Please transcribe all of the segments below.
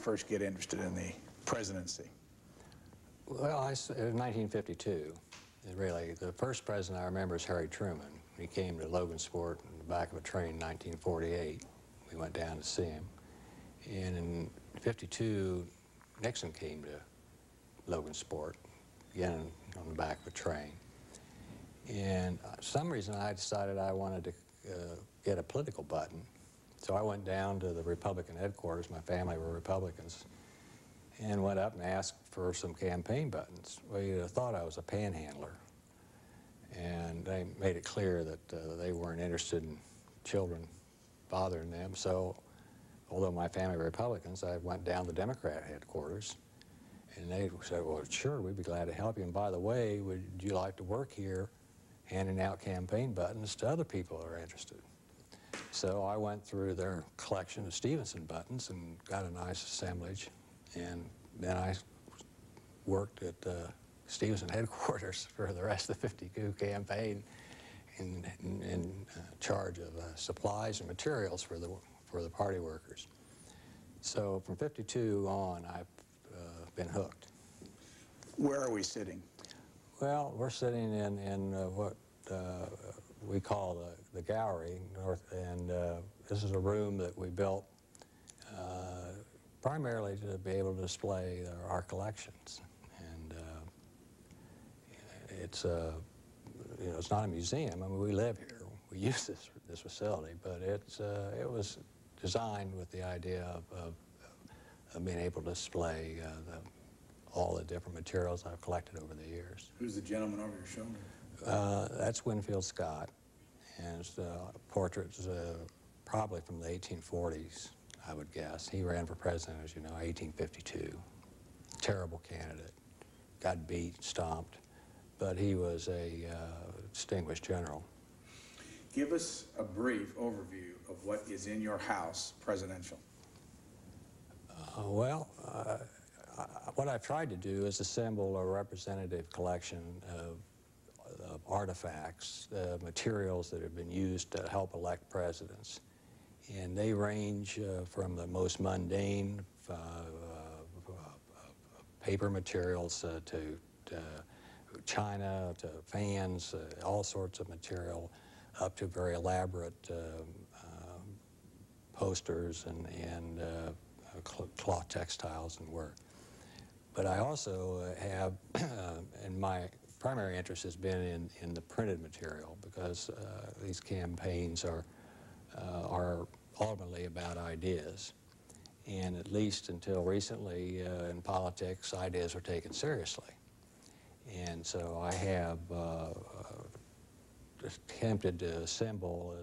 first get interested in the presidency? Well, in 1952, really, the first president I remember is Harry Truman. He came to Logansport in the back of a train in 1948. We went down to see him. And in 52, Nixon came to Logansport, again on the back of a train. And for some reason I decided I wanted to get a political button. So I went down to the Republican headquarters, my family were Republicans, and went up and asked for some campaign buttons. Well, you'd have thought I was a panhandler. And they made it clear that they weren't interested in children bothering them. So, although my family were Republicans, I went down to Democrat headquarters, and they said, well, sure, we'd be glad to help you. And by the way, would you like to work here handing out campaign buttons to other people who are interested? So I went through their collection of Stevenson buttons and got a nice assemblage. And then I worked at Stevenson headquarters for the rest of the 52 campaign in charge of supplies and materials for the party workers. So from 52 on, I've been hooked. Where are we sitting? Well, we're sitting in what we call the gallery, and this is a room that we built primarily to be able to display our collections. And it's you know, it's not a museum. I mean, we live here. We use this facility, but it was designed with the idea of being able to display all the different materials I've collected over the years. Who's the gentleman over your shoulder? That's Winfield Scott, and his portraits probably from the 1840s, I would guess. He ran for president, as you know, 1852. Terrible candidate. Got beat, stomped, but he was a distinguished general. Give us a brief overview of what is in your house presidential. What I've tried to do is assemble a representative collection of artifacts, materials that have been used to help elect presidents. And they range from the most mundane paper materials to china, to fans, all sorts of material, up to very elaborate posters and cloth textiles and work. But I also have, and my primary interest has been in the printed material, because these campaigns are ultimately about ideas. And at least until recently in politics, ideas are taken seriously. And so I have attempted to assemble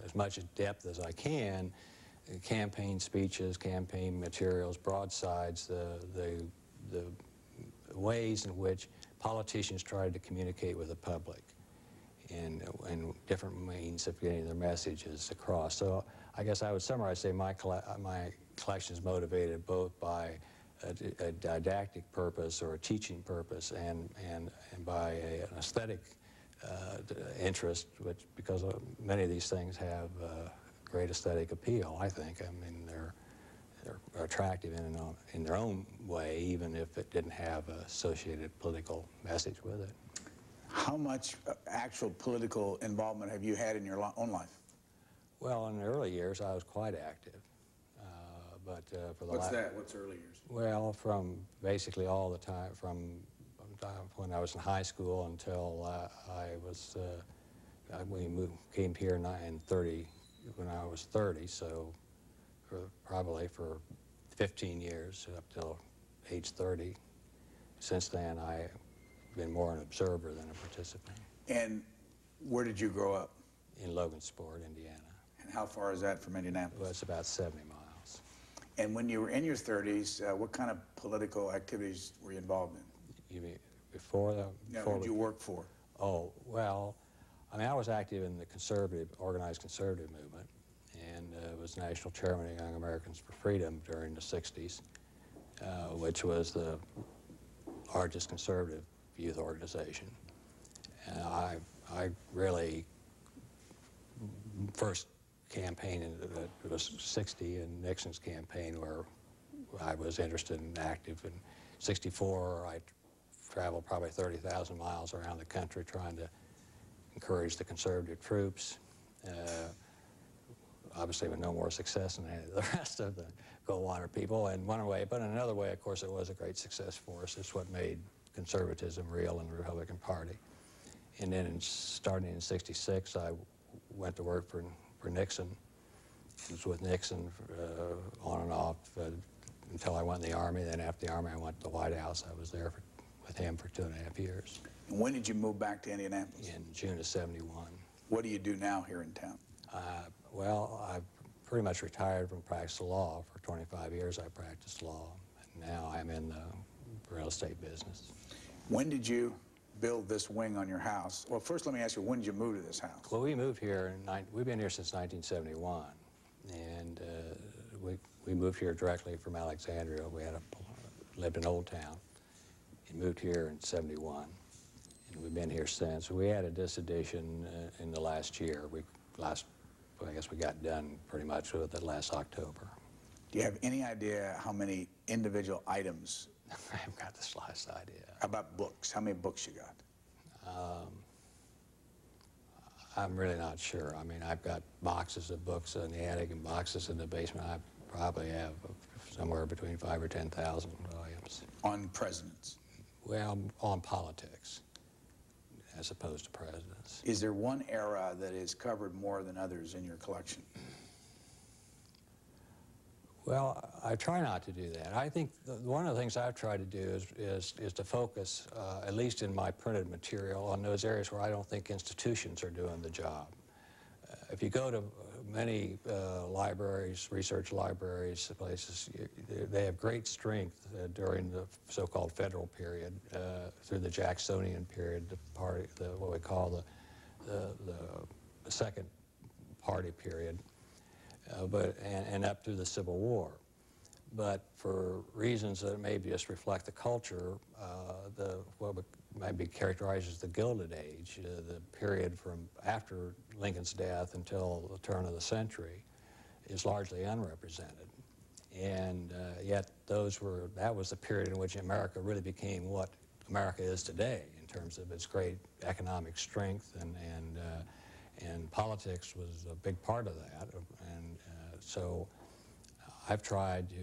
as much depth as I can, campaign speeches, campaign materials, broadsides, the ways in which politicians tried to communicate with the public, and different means of getting their messages across. So I guess I would summarize, say my collection is motivated both by a didactic purpose or a teaching purpose, and by an aesthetic interest, because many of these things have great aesthetic appeal, I think. I mean, they're attractive in their own way, even if it didn't have an associated political message with it. How much actual political involvement have you had in your own life? Well, in the early years, I was quite active. But for the What's that? What's early years? Well, from basically all the time, from when I was in high school until we came here when I was 30, so probably for 15 years, up till age 30. Since then, I've been more an observer than a participant. And where did you grow up? In Logansport, Indiana. And how far is that from Indianapolis? Well, it's about 70 miles. And when you were in your 30s, what kind of political activities were you involved in? You mean before the... Yeah, who did you work for? Oh, well, I mean, I was active in the organized conservative movement, and was national chairman of Young Americans for Freedom during the 60s, which was the largest conservative youth organization. And I really first campaign, it was 60, and Nixon's campaign, where I was interested and active. In '64, I traveled probably 30,000 miles around the country trying to encourage the conservative troops. Obviously with no more success than any of the rest of the Goldwater people in one way, but in another way, of course, it was a great success for us. It's what made conservatism real in the Republican Party. And then starting in '66, I went to work for Nixon. I was with Nixon on and off until I went in the Army. Then after the Army, I went to the White House. I was there with him for 2.5 years. And when did you move back to Indianapolis? In June of '71. What do you do now here in town? Well, I've pretty much retired from practice of law. For 25 years, I practiced law. And now I'm in the real estate business. When did you build this wing on your house? Well, first let me ask you, when did you move to this house? Well, we moved here, we've been here since 1971. And we moved here directly from Alexandria. We lived in Old Town and moved here in '71. And we've been here since. We added this addition in the last year. I guess we got done pretty much with it last October. Do you have any idea how many individual items? I haven't got the slightest idea. How about books? How many books you got? I'm really not sure. I mean, I've got boxes of books in the attic and boxes in the basement. I probably have somewhere between 5,000 or 10,000 volumes. On presidents? Well, on politics, as opposed to presidents. Is there one era that is covered more than others in your collection? Well, I try not to do that. I think one of the things I've tried to do is to focus, at least in my printed material, on those areas where I don't think institutions are doing the job. If you go to many libraries, research libraries, places, they have great strength during the so-called federal period, through the Jacksonian period, what we call the second party period. And up through the Civil War. But for reasons that maybe just reflect the culture, what might be characterized as the Gilded Age, the period from after Lincoln's death until the turn of the century, is largely unrepresented. And yet that was the period in which America really became what America is today in terms of its great economic strength, and politics was a big part of that. And so I've tried to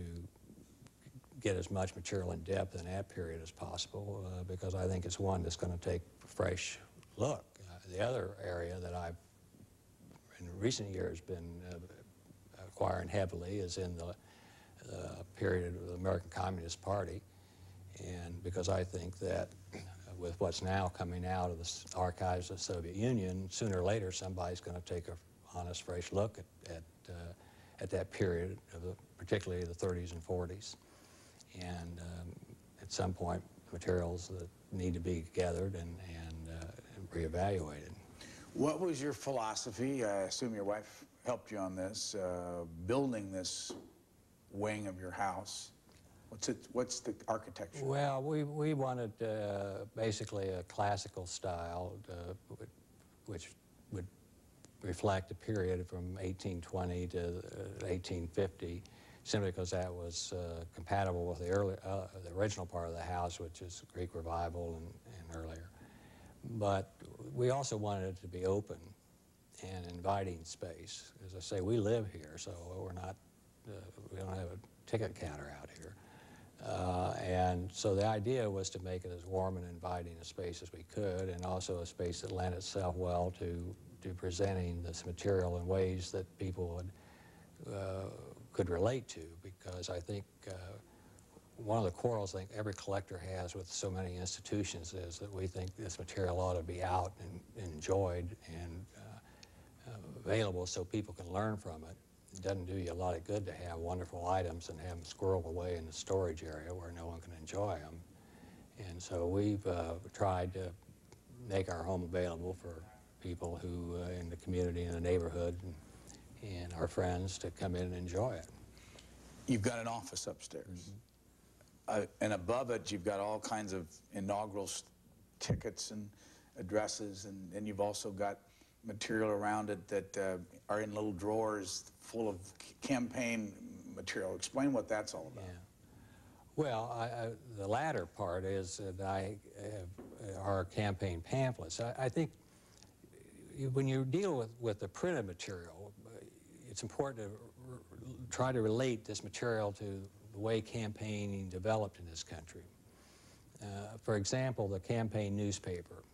get as much material in depth in that period as possible because I think it's one that's going to take a fresh look. The other area that I've, in recent years, been acquiring heavily is in the period of the American Communist Party, and because I think that with what's now coming out of the archives of the Soviet Union, sooner or later somebody's going to take an honest, fresh look at that period, particularly the 30s and 40s. And at some point, materials that need to be gathered and reevaluated. What was your philosophy? I assume your wife helped you on this, building this wing of your house. What's the architecture? Well, we wanted basically a classical style, which would reflect a period from 1820 to 1850, simply because that was compatible with the original part of the house, which is Greek Revival and earlier. But we also wanted it to be open and inviting space. As I say, we live here, so we don't have a ticket counter out here. And so the idea was to make it as warm and inviting a space as we could, and also a space that lent itself well to presenting this material in ways that people could relate to, because I think one of the quarrels I think every collector has with so many institutions is that we think this material ought to be out and enjoyed and available so people can learn from it. It doesn't do you a lot of good to have wonderful items and have them squirreled away in the storage area where no one can enjoy them. And so we've tried to make our home available for people who in the community, in the neighborhood, and our friends to come in and enjoy it. You've got an office upstairs. Mm-hmm. And above it, you've got all kinds of inaugural tickets and addresses, and then you've also got material around it that are in little drawers full of campaign material. Explain what that's all about. Yeah. Well, the latter part is that I have our campaign pamphlets. I think when you deal with the printed material, it's important to try to relate this material to the way campaigning developed in this country. For example, the campaign newspaper.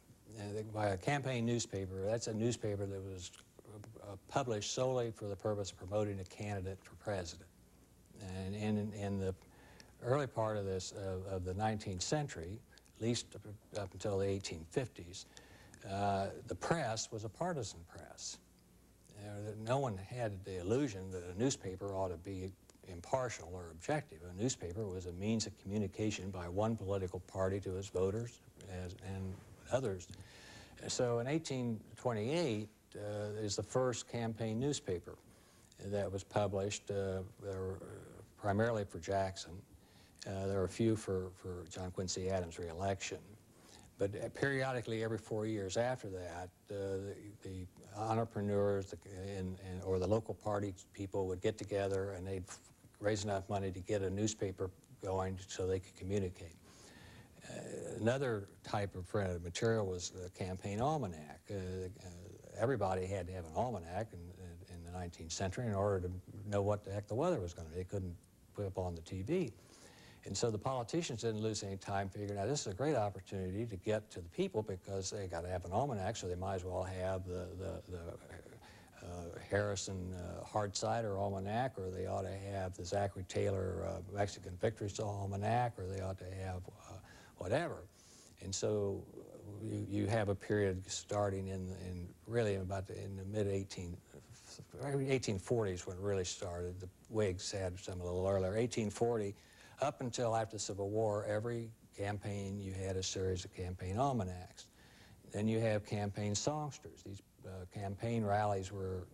By a campaign newspaper, that's a newspaper that was published solely for the purpose of promoting a candidate for president. And in the early part of of the 19th century, at least up until the 1850s, the press was a partisan press. No one had the illusion that a newspaper ought to be impartial or objective. A newspaper was a means of communication by one political party to its voters and others. So in 1828 is the first campaign newspaper that was published, primarily for Jackson. There were a few for John Quincy Adams' re-election. But periodically, every 4 years after that, the entrepreneurs or the local party people would get together and they'd raise enough money to get a newspaper going so they could communicate. Another type of printed material was the campaign almanac. Everybody had to have an almanac in the 19th century in order to know what the heck the weather was going to be. They couldn't put up on the TV. And so the politicians didn't lose any time figuring out this is a great opportunity to get to the people because they got to have an almanac, so they might as well have the Harrison hard cider almanac, or they ought to have the Zachary Taylor Mexican Victory almanac, or they ought to have whatever. And so you have a period starting really in the mid 1840s when it really started. The Whigs had some a little earlier. 1840. Up until after the Civil War, every campaign you had a series of campaign almanacs. Then you have campaign songsters. These campaign rallies were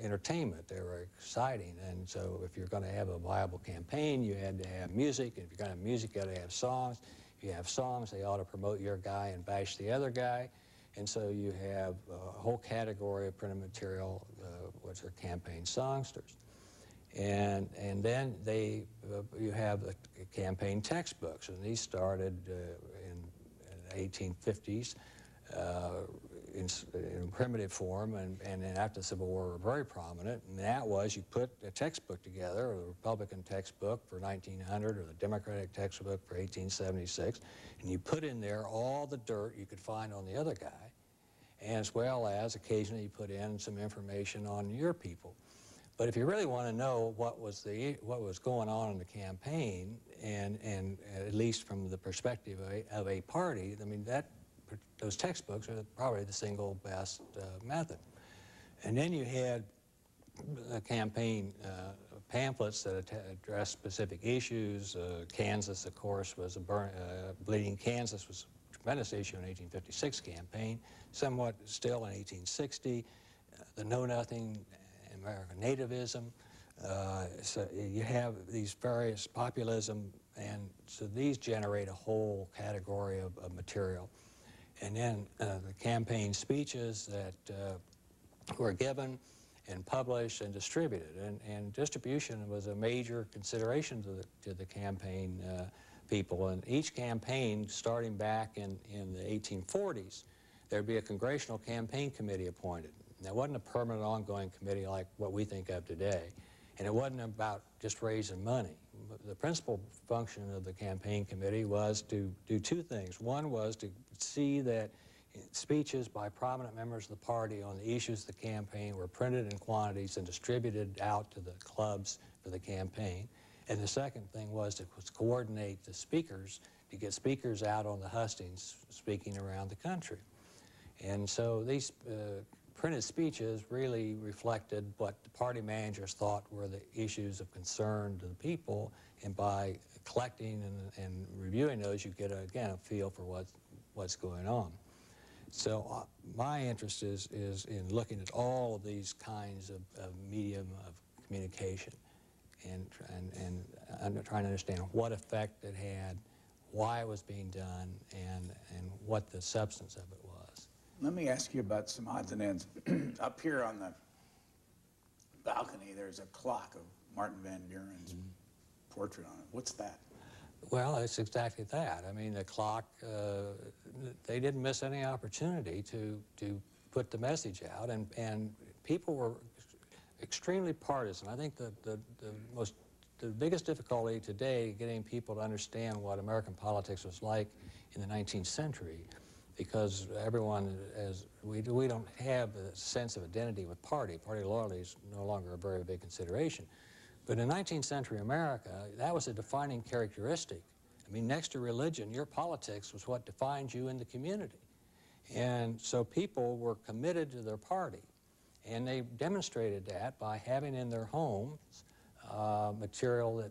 entertainment. They were exciting. And so if you're going to have a viable campaign, you had to have music. And if you're going to have music, you got to have songs. If you have songs, they ought to promote your guy and bash the other guy. And so you have a whole category of printed material, which are campaign songsters. And then you have the campaign textbooks, and these started in the 1850s in primitive form, and then after the Civil War were very prominent. And that was you put a textbook together, a Republican textbook for 1900 or the Democratic textbook for 1876, and you put in there all the dirt you could find on the other guy, as well as occasionally you put in some information on your people. But if you really want to know what was going on in the campaign, and at least from the perspective of a party, I mean, those textbooks are probably the single best method. And then you had campaign pamphlets that addressed specific issues. Kansas, of course, was Bleeding Kansas was a tremendous issue in the 1856 campaign, somewhat still in 1860. The Know Nothing, American nativism. So you have these various populism, and so these generate a whole category of material. And then the campaign speeches that were given and published and distributed. And distribution was a major consideration to the campaign people. And each campaign, starting back in the 1840s, there'd be a congressional campaign committee appointed. That wasn't a permanent ongoing committee like what we think of today. And it wasn't about just raising money. The principal function of the campaign committee was to do two things. One was to see that speeches by prominent members of the party on the issues of the campaign were printed in quantities and distributed out to the clubs for the campaign. And the second thing was to coordinate the speakers, to get speakers out on the hustings speaking around the country. And so these printed speeches really reflected what the party managers thought were the issues of concern to the people, and by collecting and reviewing those, you get, again, a feel for what's going on. So my interest is in looking at all of these kinds of medium of communication and trying to understand what effect it had, why it was being done, and what the substance of it was. Let me ask you about some odds and ends. Up here on the balcony, there's a clock of Martin Van Buren's portrait on it. What's that? Well, it's exactly that. I mean, the clock, they didn't miss any opportunity to put the message out, and people were extremely partisan. I think the biggest difficulty today getting people to understand what American politics was like in the 19th century, because everyone, we don't have a sense of identity with party. Party loyalty is no longer a very big consideration. But in 19th century America, that was a defining characteristic. I mean, next to religion, your politics was what defined you in the community. And so people were committed to their party. And they demonstrated that by having in their homes material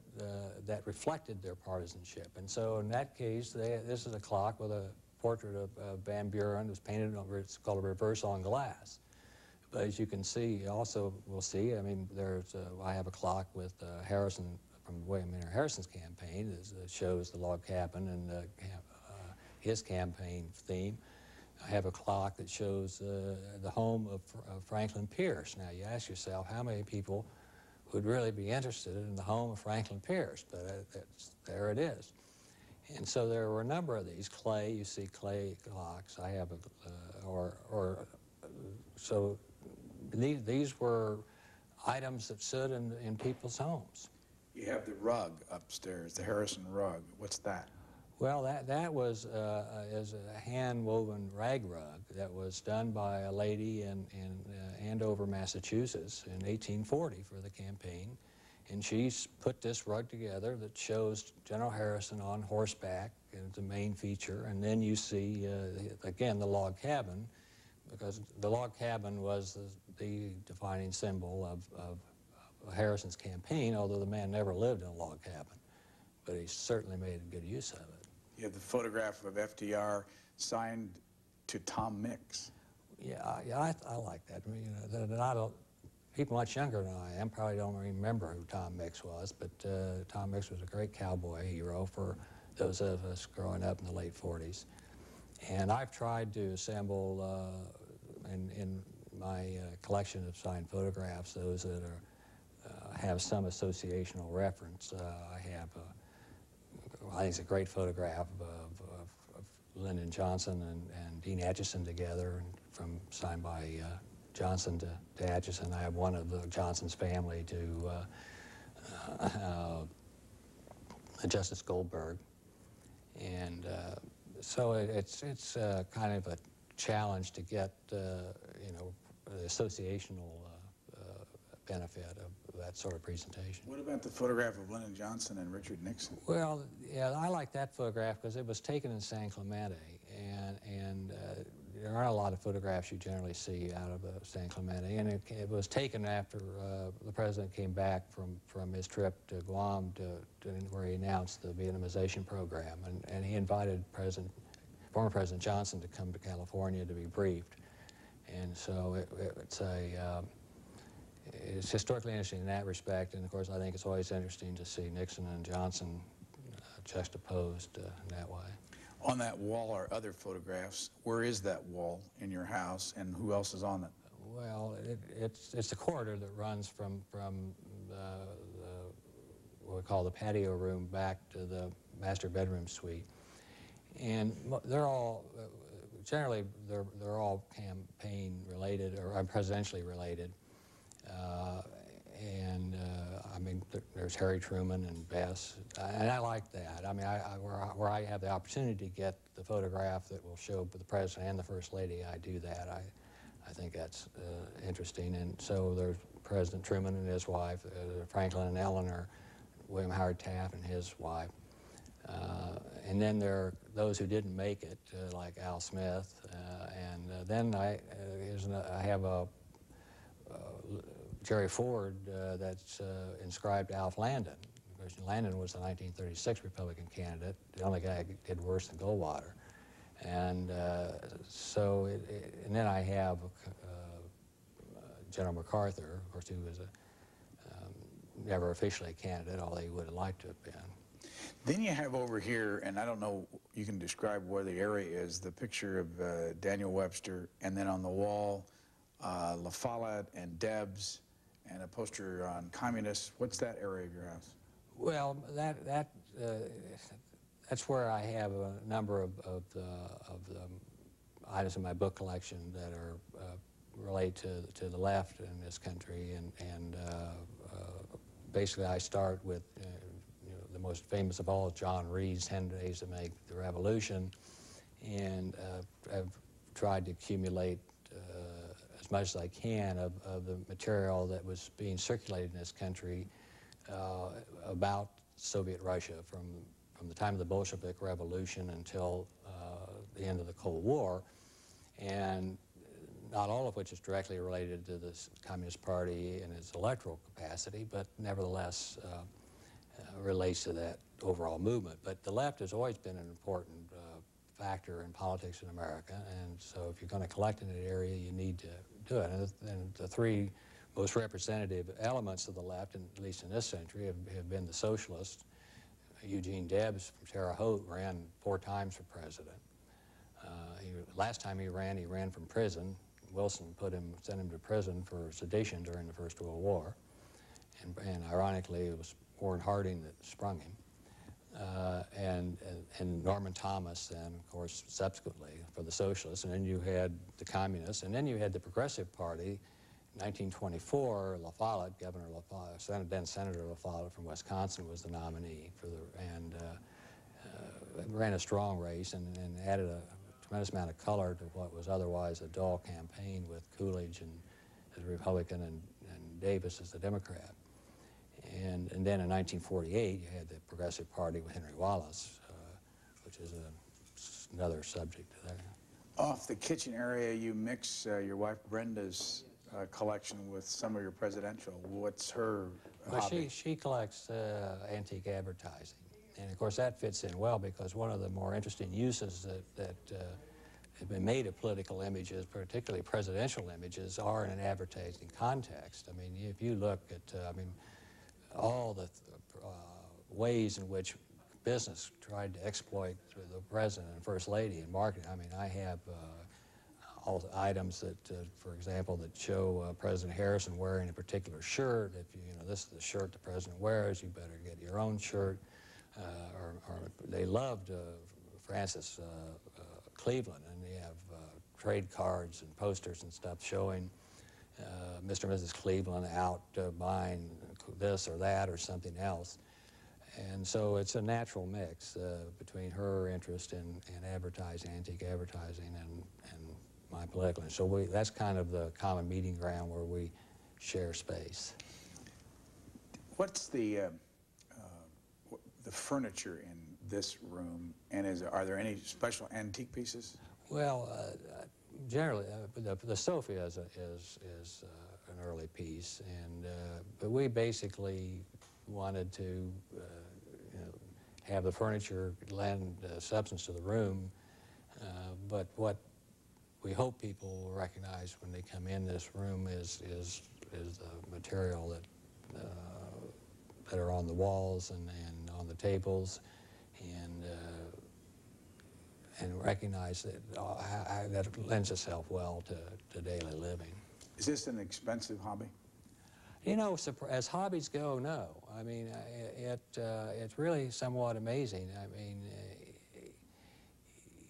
that reflected their partisanship. And so in that case, this is a clock with a portrait of Van Buren. It was painted over, it's called a reverse on glass. But as you can see, also we'll see, I mean, I have a clock with Harrison, from William Henry Harrison's campaign, that shows the log cabin and his campaign theme. I have a clock that shows the home of Franklin Pierce. Now, you ask yourself, how many people would really be interested in the home of Franklin Pierce? But there it is. And so there were a number of these. Clay, you see clay clocks. I have so these were items that stood in people's homes. You have the rug upstairs, the Harrison rug. What's that? Well, that was is a hand-woven rag rug that was done by a lady in Andover, Massachusetts in 1840 for the campaign. And she's put this rug together that shows General Harrison on horseback as the main feature. And then you see, again, the log cabin, because the log cabin was the defining symbol of Harrison's campaign, although the man never lived in a log cabin. But he certainly made good use of it. You have the photograph of FDR signed to Tom Mix. Yeah, I like that. I mean, people much younger than I am probably don't remember who Tom Mix was, but Tom Mix was a great cowboy hero for those of us growing up in the late 40s. And I've tried to assemble in my collection of signed photographs those that have some associational reference. I think it's a great photograph of Lyndon Johnson and Dean Acheson together, signed by Johnson to Acheson. I have one of the Johnson's family to Justice Goldberg. And so it's kind of a challenge to get, you know, the associational benefit of that sort of presentation. What about the photograph of Lyndon Johnson and Richard Nixon? Well, yeah, I like that photograph because it was taken in San Clemente, and there aren't a lot of photographs you generally see out of San Clemente, and it was taken after the president came back from his trip to Guam where he announced the Vietnamization program, and he invited former President Johnson to come to California to be briefed. And so it's historically interesting in that respect, and of course I think it's always interesting to see Nixon and Johnson juxtaposed in that way. On that wall are other photographs. Where is that wall in your house, and who else is on it? Well, it's the corridor that runs from what we call the patio room back to the master bedroom suite, and they're all generally they're all campaign related or presidentially related. I mean, there's Harry Truman and Bess, and I like that. I mean, where I have the opportunity to get the photograph that will show the President and the First Lady, I do that. I think that's interesting. And so there's President Truman and his wife, Franklin and Eleanor, William Howard Taft and his wife. And then there are those who didn't make it, like Al Smith. And then I have a Jerry Ford that's inscribed Alf Landon. Landon was the 1936 Republican candidate, the only guy who did worse than Goldwater. And and then I have General MacArthur, of course, who was never officially a candidate, although he would have liked to have been. Then you have over here, and I don't know, you can describe where the area is, the picture of Daniel Webster, and then on the wall, La Follette and Debs, and a poster on communists. What's that area of your house? Well, that's where I have a number of the items in my book collection that are relate to the left in this country, and basically I start with you know, the most famous of all, John Reed's 10 Days to Make the Revolution, and I've tried to accumulate as much as I can of the material that was being circulated in this country about Soviet Russia from the time of the Bolshevik Revolution until the end of the Cold War, and not all of which is directly related to the Communist Party and its electoral capacity, but nevertheless relates to that overall movement. But the left has always been an important factor in politics in America, and so if you're going to collect in that area, you need to do it. And the three most representative elements of the left, at least in this century, have been the socialists. Eugene Debs from Terre Haute ran 4 times for president. Last time he ran from prison. Wilson sent him to prison for sedition during the First World War, and ironically, it was Warren Harding that sprung him. And Norman Thomas, then, of course, subsequently for the socialists, and then you had the communists, and then you had the Progressive Party. In 1924, La Follette, Governor La Follette, then Senator La Follette from Wisconsin, was the nominee for and ran a strong race and added a tremendous amount of color to what was otherwise a dull campaign with Coolidge as a Republican and Davis as the Democrat. And then in 1948, you had the Progressive Party with Henry Wallace, which is another subject there. Off the kitchen area, you mix your wife Brenda's collection with some of your presidential. What's her hobby? She collects antique advertising. And of course that fits in well because one of the more interesting uses that have been made of political images, particularly presidential images, are in an advertising context. I mean, if you look at, all the ways in which business tried to exploit the president and first lady in marketing. I mean, I have all the items that, for example, that show President Harrison wearing a particular shirt. If you know, this is the shirt the president wears, you better get your own shirt. Or they loved Francis Cleveland, and they have trade cards and posters and stuff showing Mr. and Mrs. Cleveland out buying this or that or something else. And so it's a natural mix between her interest in advertising, antique advertising, and my political. And so that's kind of the common meeting ground where we share space. What's the furniture in this room, and are there any special antique pieces? Well, generally, the sofa is an early piece, and but we basically wanted to you know, have the furniture lend substance to the room, but what we hope people will recognize when they come in this room is the material that are on the walls and on the tables, and recognize that that lends itself well to daily living. Is this an expensive hobby? You know, as hobbies go, no. I mean, it's really somewhat amazing. I mean,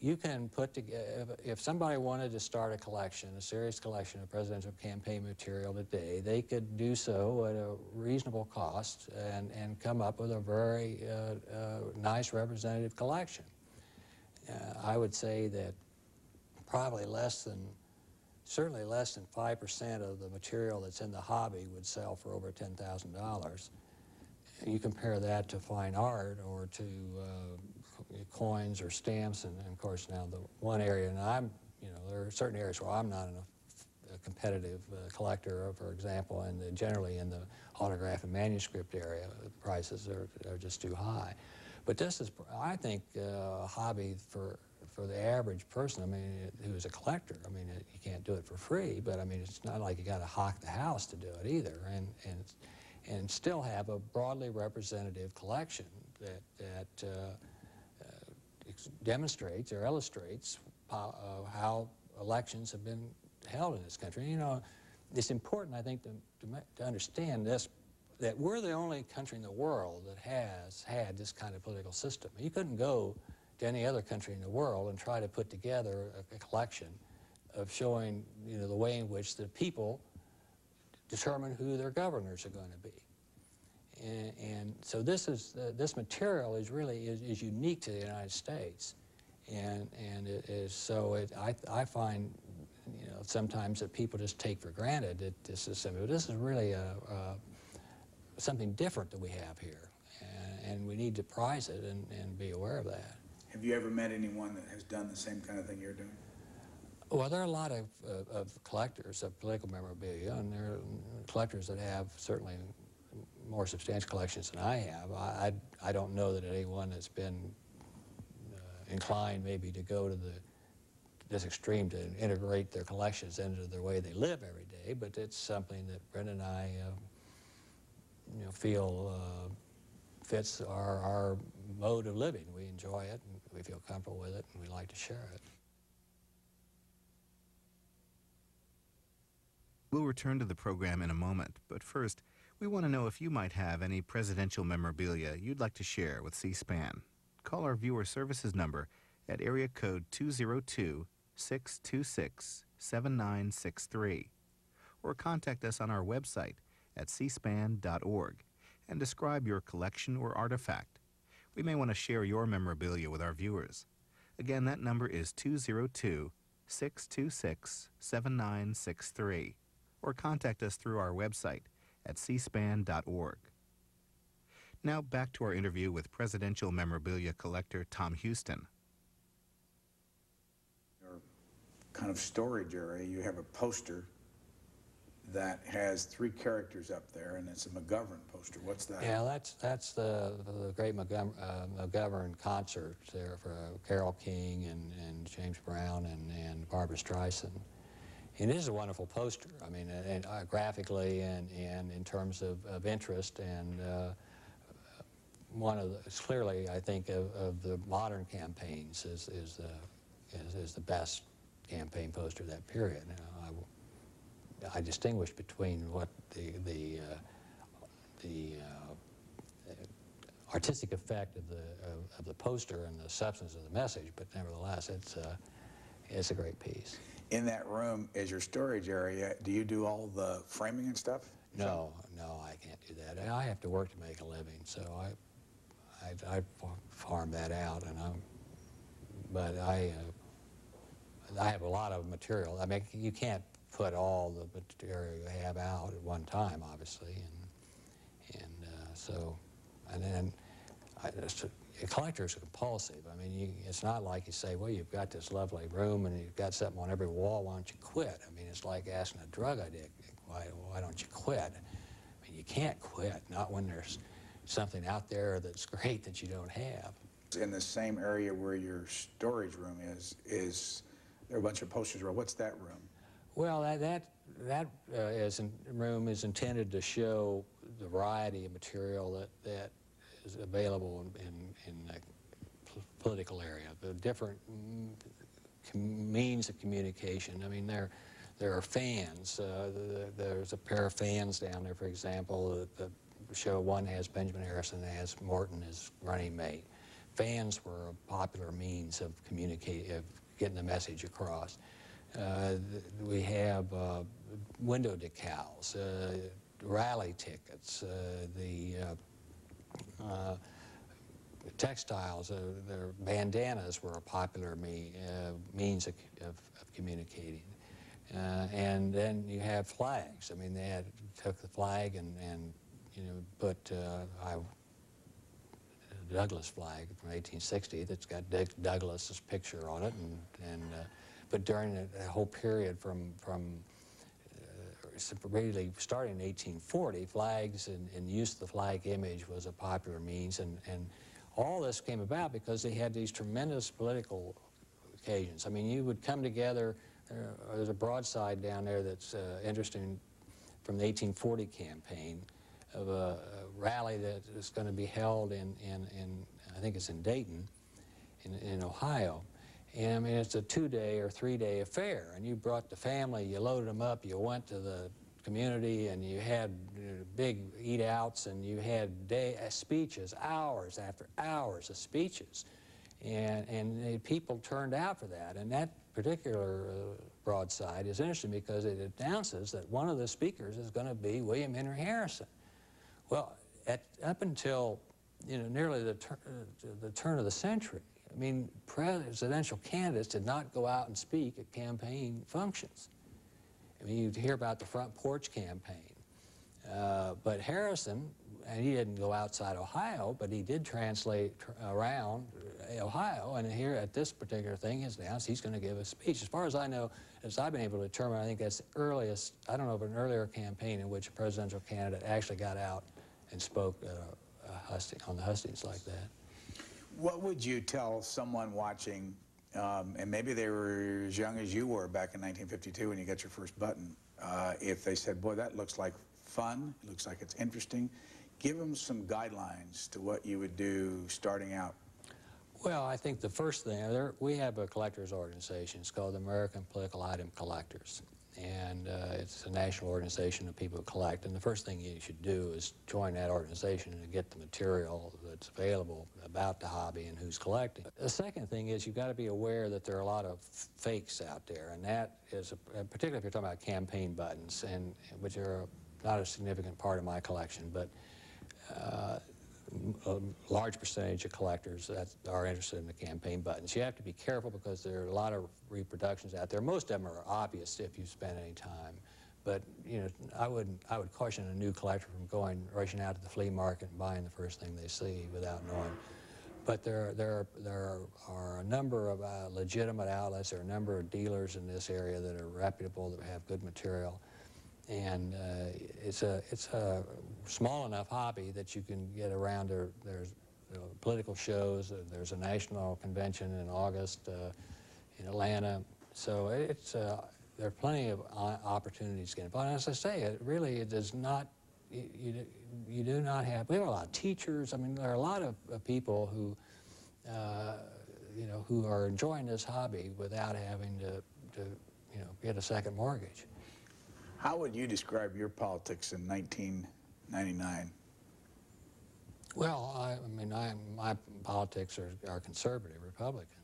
you can put together, if somebody wanted to start a collection, a serious collection of presidential campaign material today, they could do so at a reasonable cost and come up with a very nice representative collection. I would say that probably certainly less than 5% of the material that's in the hobby would sell for over $10,000. You compare that to fine art or to coins or stamps, and of course now the one area, and there are certain areas where I'm not a competitive collector, for example, and generally in the autograph and manuscript area, the prices are just too high. But this is, I think, a hobby for the average person, I mean, who's a collector. I mean, you can't do it for free, but I mean, it's not like you got to hawk the house to do it either, and still have a broadly representative collection that demonstrates or illustrates how elections have been held in this country. You know, it's important, I think, to understand this that we're the only country in the world that has had this kind of political system. You couldn't go to any other country in the world and try to put together a collection of showing, you know, the way in which the people determine who their governors are going to be. And so this material is really is unique to the United States, and it is so. I find, you know, sometimes that people just take for granted that this is really something different that we have here, and we need to prize it and be aware of that. Have you ever met anyone that has done the same kind of thing you're doing? Well, there are a lot of collectors of political memorabilia, and there are collectors that have certainly more substantial collections than I have. I don't know that anyone has been inclined maybe to go to this extreme to integrate their collections into the way they live every day, but it's something that Brenda and I you know, feel fits our mode of living. We enjoy it, and we feel comfortable with it, and we like to share it. We'll return to the program in a moment, but first, we want to know if you might have any presidential memorabilia you'd like to share with C-SPAN. Call our viewer services number at area code 202-626-7963, or contact us on our website at cspan.org and describe your collection or artifact. We may want to share your memorabilia with our viewers. Again, that number is 202-626-7963, or contact us through our website at cspan.org. Now back to our interview with presidential memorabilia collector Tom Huston. Your kind of storage area, you have a poster that has 3 characters up there, and it's a McGovern poster. What's that? Yeah, that's the great McGovern concert there for Carole King and James Brown and Barbra Streisand. And it is a wonderful poster. I mean, graphically and in terms of interest, and one of the, clearly, I think, of the modern campaigns is the best campaign poster of that period. You know, I distinguish between what the artistic effect of the poster and the substance of the message, but nevertheless, it's a great piece. In that room is your storage area. Do you do all the framing and stuff? No, I can't do that. I have to work to make a living, so I farm that out, but I have a lot of material. I mean, you can't put all the material you have out at one time, obviously, and then collectors are compulsive. I mean, it's not like you say, well, you've got this lovely room and you've got something on every wall, why don't you quit? I mean, it's like asking a drug addict, why don't you quit? I mean, you can't quit, not when there's something out there that's great that you don't have. In the same area where your storage room is there are a bunch of posters around. What's that room? Well, that room is intended to show the variety of material that is available in the political area, the different means of communication. I mean, there are fans. There's a pair of fans down there, for example, that show one has Benjamin Harrison and has Morton as running mate. Fans were a popular means of getting the message across. We have window decals, rally tickets, textiles, their bandanas were a popular means of communicating. And then you have flags. I mean, they took the flag and you know, put Douglas flag from 1860 that's got Douglas's picture on it, but during the whole period from really starting in 1840, flags and use of the flag image was a popular means, and all this came about because they had these tremendous political occasions. I mean, you would come together. There's a broadside down there that's interesting from the 1840 campaign of a rally that is going to be held in I think it's in Dayton, in Ohio. And I mean, it's a 2-day or 3-day affair, and you brought the family, you loaded them up, you went to the community, and you had big eat-outs, and you had speeches, hours after hours of speeches, and people turned out for that. And that particular broadside is interesting because it announces that one of the speakers is going to be William Henry Harrison. Well, up until nearly the turn of the century, I mean, presidential candidates did not go out and speak at campaign functions. I mean, you'd hear about the front porch campaign. But Harrison, and he didn't go outside Ohio, but he did translate around Ohio, and here at this particular thing, he's announced he's going to give a speech. As far as I know, as I've been able to determine, I think that's the earliest, I don't know of an earlier campaign in which a presidential candidate actually got out and spoke on the hustings like that. What would you tell someone watching, and maybe they were as young as you were back in 1952 when you got your first button, if they said, boy, that looks like fun, it looks like it's interesting, give them some guidelines to what you would do starting out? Well, I think the first thing, we have a collectors organization. It's called the American Political Item Collectors. And it's a national organization of people who collect. And the first thing you should do is join that organization and get the material that's available about the hobby and who's collecting. The second thing is you've got to be aware that there are a lot of fakes out there. And that is, particularly if you're talking about campaign buttons, which are not a significant part of my collection, but a large percentage of collectors that are interested in the campaign buttons. You have to be careful because there are a lot of reproductions out there. Most of them are obvious if you spend any time, but I would caution a new collector from rushing out to the flea market and buying the first thing they see without knowing. But there are a number of legitimate outlets. There are a number of dealers in this area that are reputable, that have good material. And it's a small enough hobby that you can get around. There's political shows. There's a national convention in August in Atlanta. So there are plenty of opportunities to get involved. And as I say, it does not. You do not have. We have a lot of teachers. I mean, there are a lot of people who who are enjoying this hobby without having to get a second mortgage. How would you describe your politics in 1999? Well, I mean, my politics are conservative Republican.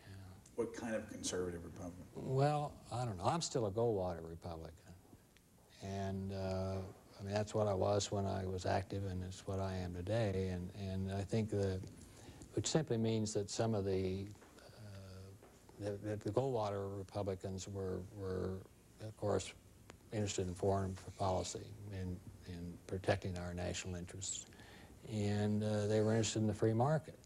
Yeah. What kind of conservative Republican? Well, I don't know. I'm still a Goldwater Republican. And I mean, that's what I was when I was active, and it's what I am today. And I think which simply means that some of the Goldwater Republicans were, of course, interested in foreign policy and in protecting our national interests. And they were interested in the free market.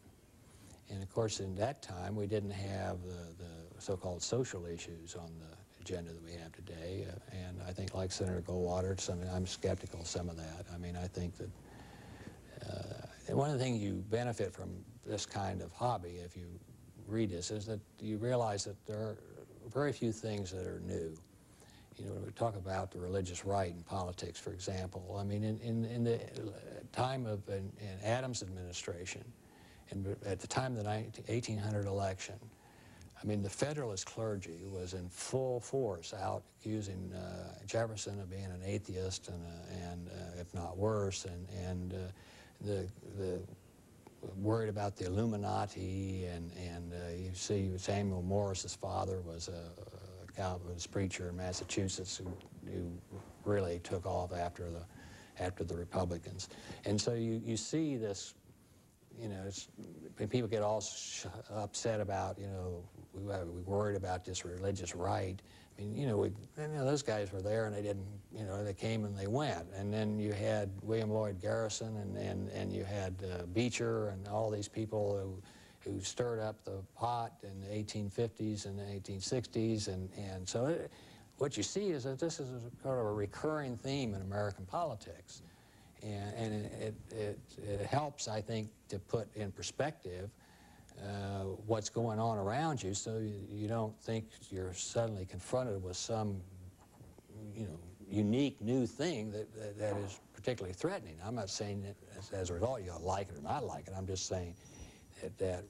And of course, in that time, we didn't have the so-called social issues on the agenda that we have today. And I think, like Senator Goldwater, I'm skeptical of some of that. I mean, I think that one of the things you benefit from this kind of hobby, if you read this, is that you realize that there are very few things that are new. When we talk about the religious right in politics, for example, I mean, in the time of an Adams administration, and at the time of the 1800 election, I mean, the Federalist clergy was in full force out accusing Jefferson of being an atheist and if not worse, and the worried about the Illuminati, and you see Samuel Morris's father was a Calvinist preacher in Massachusetts who really took off after the Republicans. And so you see this, people get all upset about, we worried about this religious right. I mean, those guys were there and they didn't, they came and they went. And then you had William Lloyd Garrison and you had Beecher and all these people who stirred up the pot in the 1850s and the 1860s. And so what you see is that this is kind of a recurring theme in American politics. And it helps, I think, to put in perspective what's going on around you, so you don't think you're suddenly confronted with some, unique new thing that is particularly threatening. I'm not saying that as a result you'll like it or not like it. I'm just saying that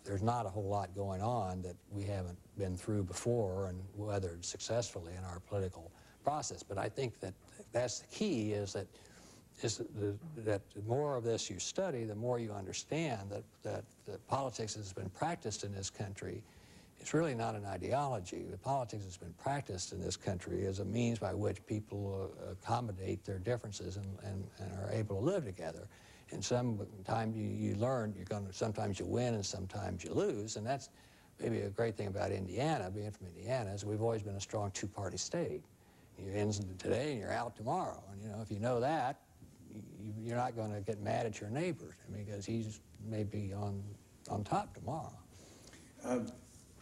there's not a whole lot going on that we haven't been through before and weathered successfully in our political process. But I think that that's the key, is that the more of this you study, the more you understand that politics has been practiced in this country. It's really not an ideology. The politics has been practiced in this country as a means by which people accommodate their differences and are able to live together. And sometimes you learn, sometimes you win and sometimes you lose, and that's maybe a great thing about Indiana, being from Indiana, is we've always been a strong two-party state. You're in today and you're out tomorrow. And you know, if you know that, you're not going to get mad at your neighbor because he's maybe on top tomorrow.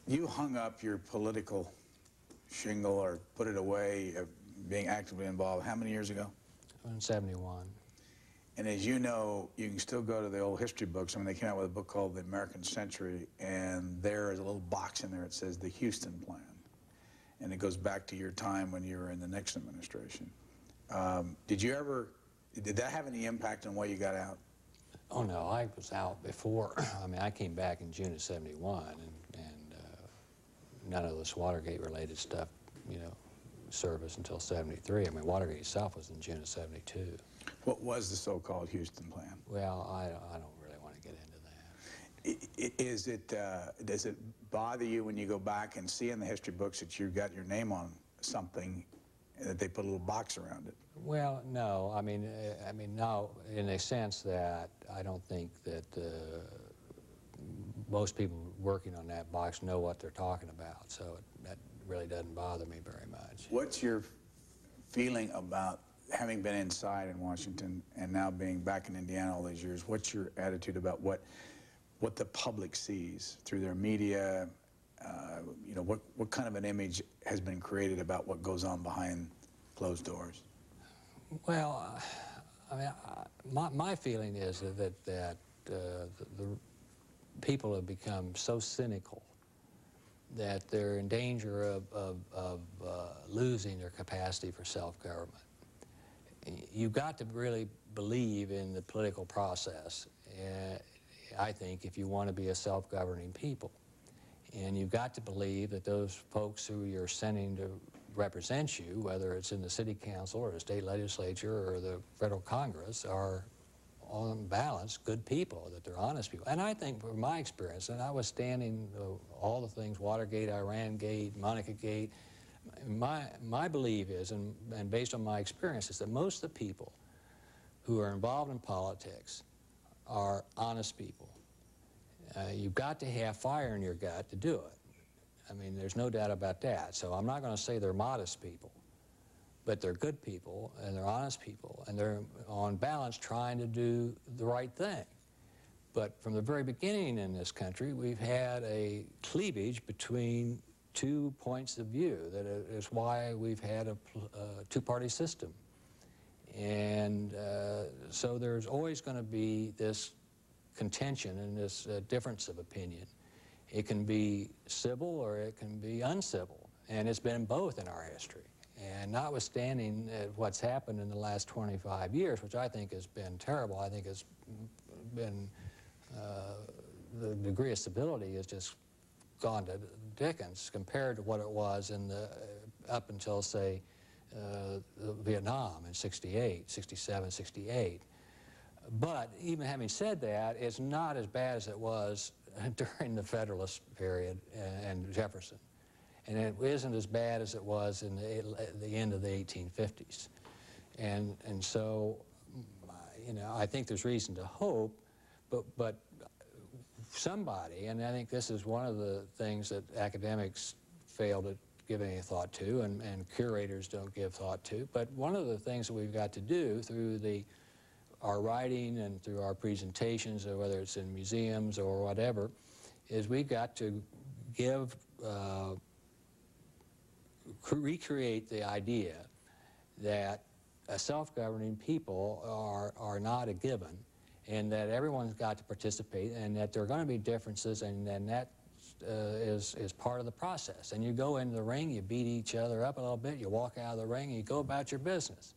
You hung up your political shingle or put it away, being actively involved, how many years ago? In '71. And as you know, you can still go to the old history books. I mean, they came out with a book called The American Century, and there is a little box in there that says the Huston Plan. And it goes back to your time when you were in the Nixon administration. Did that have any impact on why you got out? Oh, no, I was out before. I mean, I came back in June of '71, and none of this Watergate-related stuff, you know, served us until '73. I mean, Watergate itself was in June of '72. What was the so-called Huston Plan? Well, I don't really want to get into that. Does it bother you when you go back and see in the history books that you've got your name on something and that they put a little box around it? Well, no. I mean, no, in a sense that I don't think that most people working on that box know what they're talking about, so that really doesn't bother me very much. What's your feeling about having been inside in Washington and now being back in Indiana all these years? What's your attitude about what the public sees through their media? You know, what kind of an image has been created about what goes on behind closed doors? Well, I mean, my feeling is that the people have become so cynical that they're in danger of losing their capacity for self-government. You've got to really believe in the political process, I think, if you want to be a self-governing people. And you've got to believe that those folks who you're sending to represent you, whether it's in the city council or the state legislature or the federal Congress, are on balance good people, that they're honest people. And I think from my experience, and I was standing all the things, Watergate, Iran-gate, Monica-gate, my belief is, and based on my experience, is that most of the people who are involved in politics are honest people. You've got to have fire in your gut to do it. I mean, there's no doubt about that. So I'm not going to say they're modest people, but they're good people, and they're honest people, and they're on balance trying to do the right thing. But from the very beginning in this country, we've had a cleavage between two points of view. That is why we've had a two-party system. And so there's always going to be this contention and this difference of opinion. It can be civil or it can be uncivil, and it's been both in our history. And notwithstanding what's happened in the last 25 years, which I think has been terrible, I think has been, the degree of stability has just gone to Dickens compared to what it was in the, up until, say, Vietnam in 68, 67, 68. But even having said that, it's not as bad as it was during the Federalist period and Jefferson. And it isn't as bad as it was in the end of the 1850s. And so, you know, I think there's reason to hope, but somebody, and I think this is one of the things that academics fail to give any thought to, and curators don't give thought to, but one of the things that we've got to do through our writing and through our presentations, or whether it's in museums or whatever, is we've got to give, recreate the idea that a self-governing people are not a given, and that everyone's got to participate, and that there are going to be differences, and that is part of the process. And you go into the ring, you beat each other up a little bit, you walk out of the ring, and you go about your business.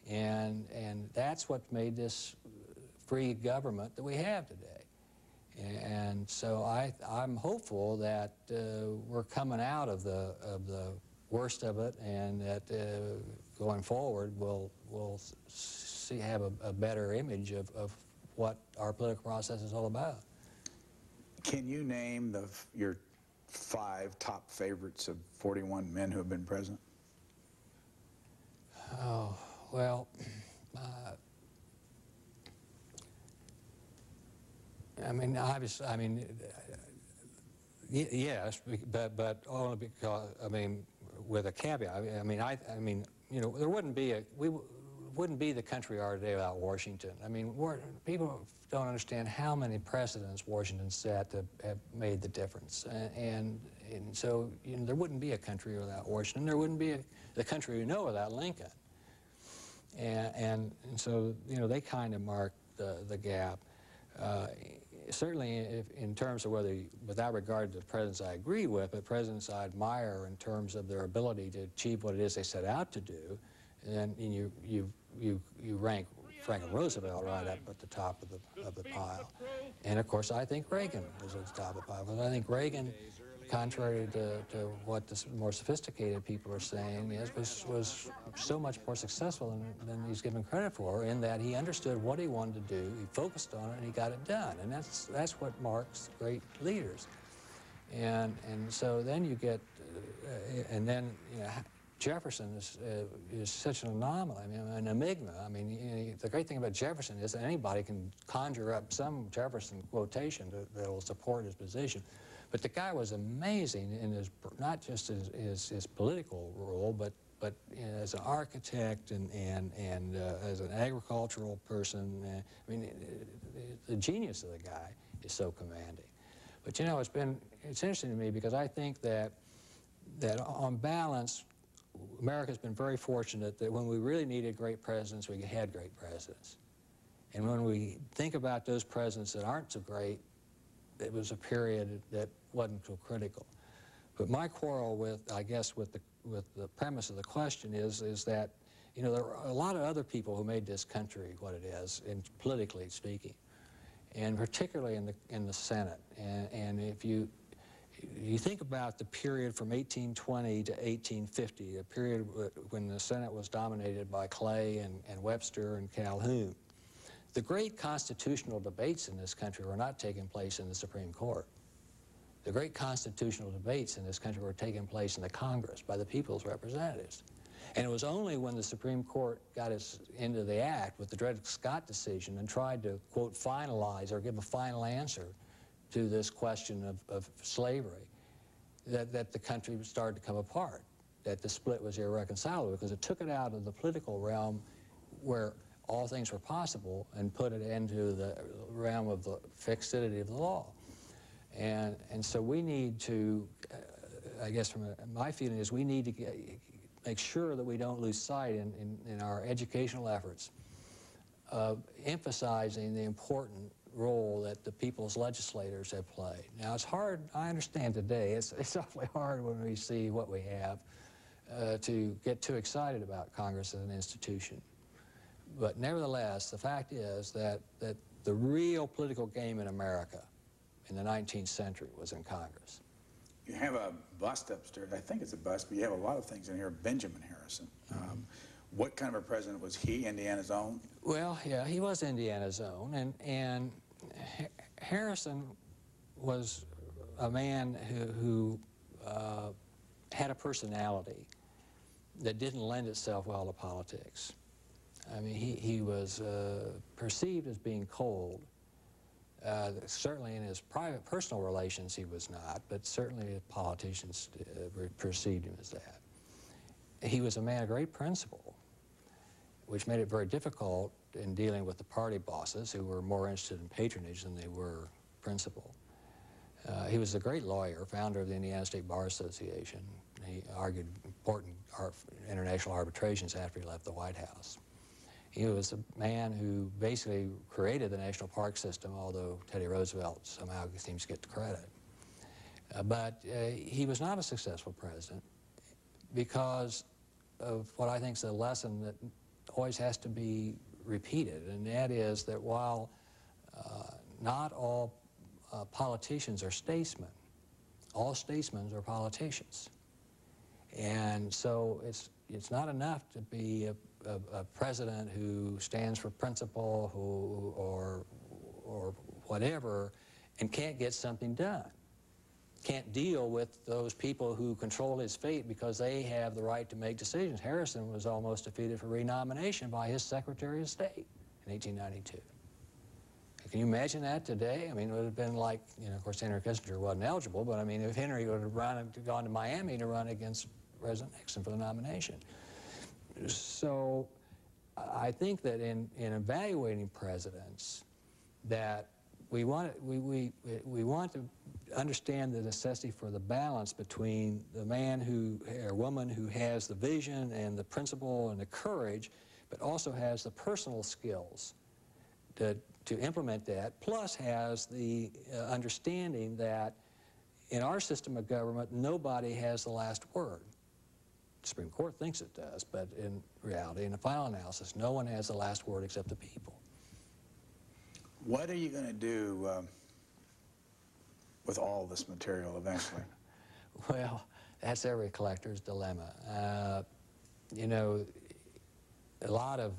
And that's what made this free government that we have today. And so I'm hopeful that we're coming out of the worst of it, and that going forward, we'll have a better image of what our political process is all about. Can you name your 5 top favorites of 41 men who have been president? Oh, well, I mean, obviously, I mean, yes, but only because, I mean, with a caveat. I mean, you know, there wouldn't be we wouldn't be the country we are today without Washington. I mean, people don't understand how many precedents Washington set that have made the difference, and so, you know, there wouldn't be a country without Washington. There wouldn't be the country we know without Lincoln, and so, you know, they kind of mark the gap. Certainly, in terms of whether, without regard to the presidents I agree with, but presidents I admire in terms of their ability to achieve what it is they set out to do, and you rank Franklin Roosevelt right up at the top of the pile. And of course, I think Reagan is at the top of the pile. But I think Reagan, contrary to what the more sophisticated people are saying, was so much more successful than he's given credit for, in that he understood what he wanted to do, he focused on it, and he got it done. And that's what marks great leaders. And so then you get, and then, you know, Jefferson is such an anomaly, I mean, an enigma. I mean, you know, the great thing about Jefferson is that anybody can conjure up some Jefferson quotation that will support his position. But the guy was amazing in his, not just his political role, but you know, as an architect and as an agricultural person. I mean, the genius of the guy is so commanding. But you know, it's interesting to me because I think that on balance, America's been very fortunate that when we really needed great presidents, we had great presidents. And when we think about those presidents that aren't so great, it was a period that wasn't so critical. But my quarrel with, I guess, with the premise of the question is that, you know, there are a lot of other people who made this country what it is, politically speaking, and particularly in the Senate. And if you think about the period from 1820 to 1850, a period when the Senate was dominated by Clay and Webster and Calhoun, the great constitutional debates in this country were not taking place in the Supreme Court. The great constitutional debates in this country were taking place in the Congress by the people's representatives. And it was only when the Supreme Court got into the act with the Dred Scott decision and tried to, quote, finalize or give a final answer to this question of slavery, that the country started to come apart, that the split was irreconcilable, because it took it out of the political realm where all things were possible and put it into the realm of the fixity of the law. And so we need to, I guess from my feeling is we need to make sure that we don't lose sight in our educational efforts of emphasizing the important role that the people's legislators have played. Now, it's hard, I understand today, it's awfully hard when we see what we have to get too excited about Congress as an institution. But nevertheless, the fact is that the real political game in America in the 19th century was in Congress. You have a bust upstairs. I think it's a bust, but you have a lot of things in here. Benjamin Harrison. What kind of a president was he? Indiana's own? Well, yeah, he was Indiana's own, and Harrison was a man who had a personality that didn't lend itself well to politics. I mean, he was perceived as being cold. Certainly in his private, personal relations he was not, but certainly politicians perceived him as that. He was a man of great principle, which made it very difficult in dealing with the party bosses who were more interested in patronage than they were principle. He was a great lawyer, founder of the Indiana State Bar Association. He argued important international arbitrations after he left the White House. He was a man who basically created the national park system, although Teddy Roosevelt somehow seems to get the credit. But he was not a successful president because of what I think is a lesson that always has to be repeated, and that is that while not all politicians are statesmen, all statesmen are politicians. And so it's not enough to be a president who stands for principle or whatever and can't get something done. Can't deal with those people who control his fate because they have the right to make decisions. Harrison was almost defeated for renomination by his Secretary of State in 1892. Can you imagine that today? I mean, it would have been like, you know, of course, Henry Kissinger wasn't eligible, but I mean, if Henry would have gone to Miami to run against President Nixon for the nomination. So I think that in evaluating presidents, that we want to understand the necessity for the balance between the man or woman who has the vision and the principle and the courage, but also has the personal skills to implement that, plus has the understanding that in our system of government, nobody has the last word. The Supreme Court thinks it does, but in reality, in the final analysis, no one has the last word except the people. What are you going to do with all this material eventually? Well, that's every collector's dilemma. You know, a lot of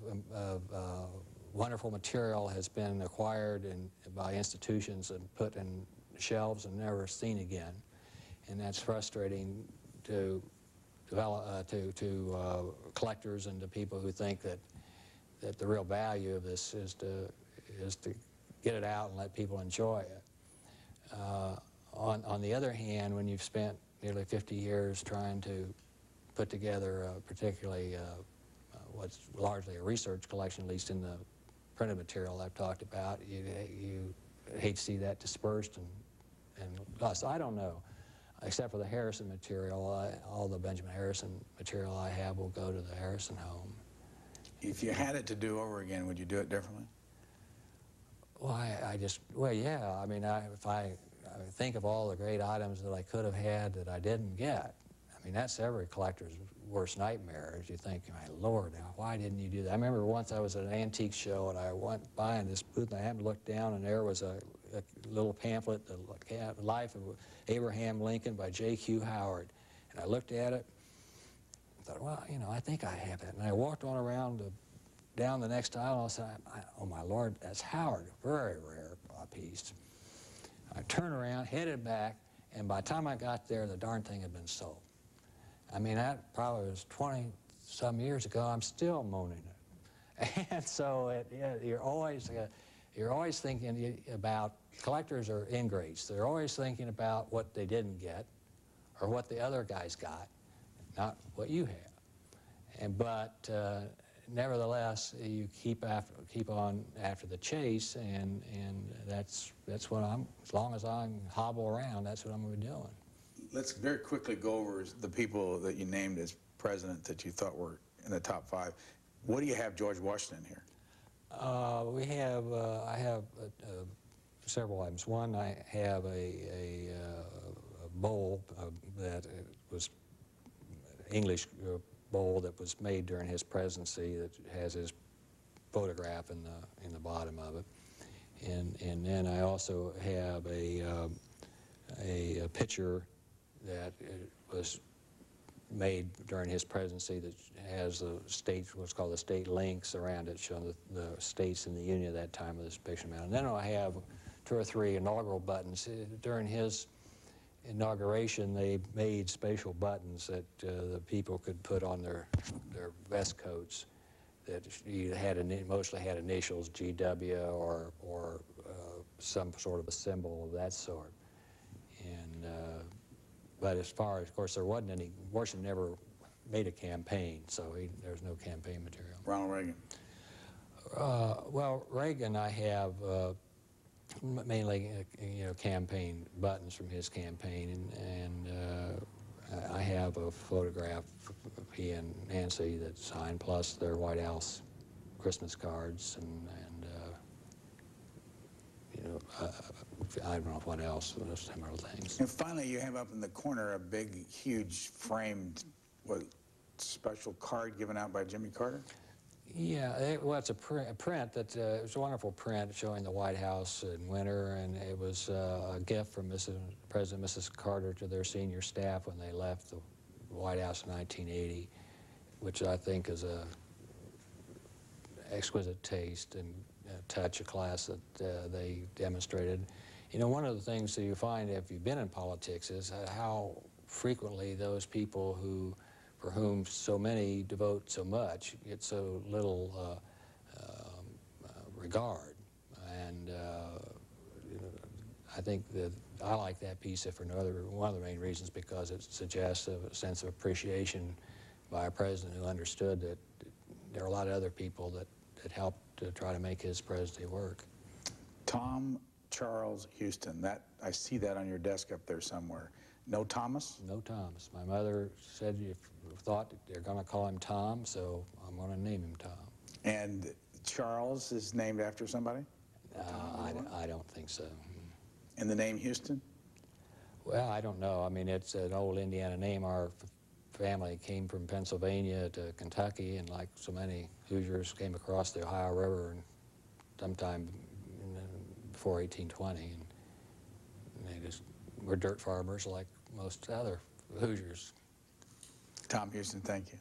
wonderful material has been acquired by institutions and put in shelves and never seen again, and that's frustrating to collectors and to people who think that the real value of this is to get it out and let people enjoy it. On the other hand, when you've spent nearly 50 years trying to put together particularly what's largely a research collection, at least in the printed material I've talked about, you hate to see that dispersed and lost. I don't know. Except for the Harrison material, all the Benjamin Harrison material I have will go to the Harrison home. If you had it to do over again, would you do it differently? Well, yeah. I mean, if I think of all the great items that I could have had that I didn't get, I mean, that's every collector's worst nightmare, is you think, my Lord, why didn't you do that? I remember once I was at an antique show and I went by in this booth and I happened to look down and there was a little pamphlet, The Life of Abraham Lincoln by J.Q. Howard. And I looked at it and thought, well, you know, I think I have that. And I walked on around down the next aisle and I said, oh my Lord, that's Howard, very rare piece. I turned around, headed back, and by the time I got there, the darn thing had been sold. I mean, that probably was 20-some years ago. I'm still moaning it. And so you're always thinking about, collectors are ingrates. They're always thinking about what they didn't get or what the other guys got, not what you have. But nevertheless, you keep on after the chase, and that's what as long as I hobble around, that's what I'm going to be doing. Let's very quickly go over the people that you named as president that you thought were in the top 5. What do you have George Washington here? I have several items. One, I have a bowl that was English bowl that was made during his presidency that has his photograph in the bottom of it, and then I also have a picture that was made during his presidency that has the states, what's called the state links around it, showing the states in the Union at that time with this picture amount. And then I have 2 or 3 inaugural buttons. During his inauguration, they made special buttons that the people could put on their vest coats that mostly had initials, GW or some sort of a symbol of that sort. And but as far as, of course, there wasn't any. Washington never made a campaign, so there's no campaign material. Ronald Reagan. Well, Reagan, I have mainly campaign buttons from his campaign, and I have a photograph of he and Nancy that's signed, plus their White House Christmas cards, and I don't know what else, those similar things. And finally, you have up in the corner a big, huge framed, special card given out by Jimmy Carter? Yeah, it's a print that it was a wonderful print showing the White House in winter, and it was a gift from President and Mrs. Carter to their senior staff when they left the White House in 1980. which I think is a exquisite taste and touch of class that they demonstrated. You know, one of the things that you find if you've been in politics is how frequently those people for whom so many devote so much get so little regard. And you know, I think that I like that piece if for no other, one of the main reasons, because it suggests a sense of appreciation by a president who understood that there are a lot of other people that helped to try to make his presidency work. Tom Charles Huston, that, I see that on your desk up there somewhere. No Thomas? No Thomas. My mother said you thought they're going to call him Tom, so I'm going to name him Tom. And Charles is named after somebody? I don't think so. And the name Huston? Well, I don't know. I mean, it's an old Indiana name. Our family came from Pennsylvania to Kentucky, and like so many Hoosiers, came across the Ohio River and sometime before 1820, and they just were dirt farmers like most other Hoosiers. Tom Huston, thank you.